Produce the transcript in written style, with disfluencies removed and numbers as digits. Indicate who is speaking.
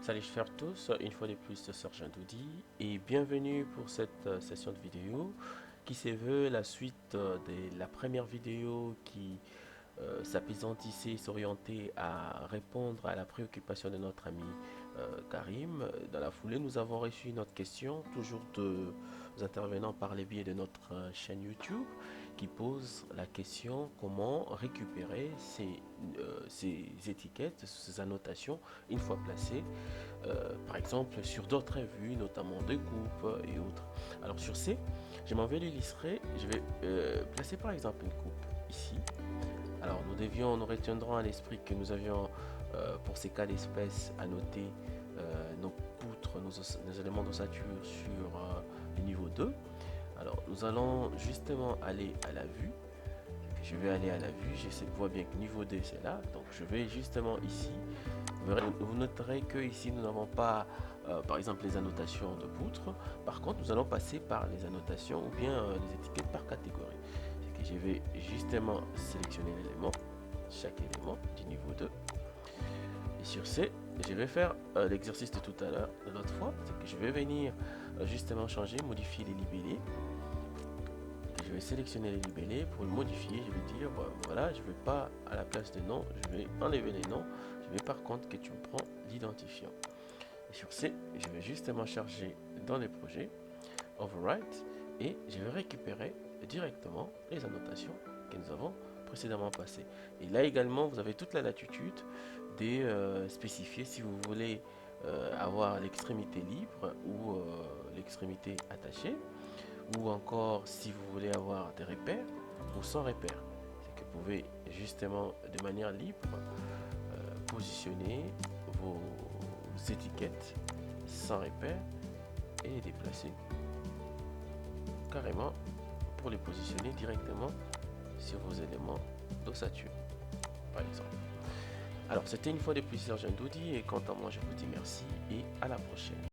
Speaker 1: Salut chers tous, une fois de plus c'est Sergent Doudi et bienvenue pour cette session de vidéo qui se veut la suite de la première vidéo qui s'appesantissait, s'orientait à répondre à la préoccupation de notre ami Karim. Dans la foulée, nous avons reçu notre question, toujours de intervenants par le biais de notre chaîne YouTube, qui pose la question comment récupérer ces étiquettes, ces annotations une fois placées, par exemple sur d'autres revues, notamment de coupes et autres. Alors sur ces, je m'en vais l'illustrer. Je vais placer par exemple une coupe ici. Alors nous retiendrons à l'esprit que nous avions pour ces cas d'espèce annoté nos poutres, nos éléments d'ossature sur le niveau 2. Alors nous allons justement aller à la vue. Je vais aller à la vue, je vois bien que niveau 2 c'est là, donc je vais justement ici. Vous noterez que ici nous n'avons pas par exemple les annotations de poutres. Par contre nous allons passer par les annotations ou bien les étiquettes par catégorie. C'est que je vais justement sélectionner l'élément, chaque élément du niveau 2. Et sur ce, je vais faire l'exercice de tout à l'heure, de l'autre fois, c'est que je vais venir justement changer, modifier les libellés. Je vais sélectionner les libellés pour le modifier. Je vais dire voilà, je ne vais pas à la place des noms, je vais enlever les noms. Je vais par contre que tu me prends l'identifiant. Et sur ce, je vais justement charger dans les projets, overwrite, et je vais récupérer directement les annotations que nous avons précédemment passées. Et là également, vous avez toute la latitude de spécifier si vous voulez avoir l'extrémité libre ou l'extrémité attachée, ou encore si vous voulez avoir des repères ou sans repères. C'est que vous pouvez justement de manière libre positionner vos étiquettes sans repères et les déplacer carrément pour les positionner directement sur vos éléments d'ossature par exemple. Alors c'était une fois de plus Sergent Doudi et quant à moi je vous dis merci et à la prochaine.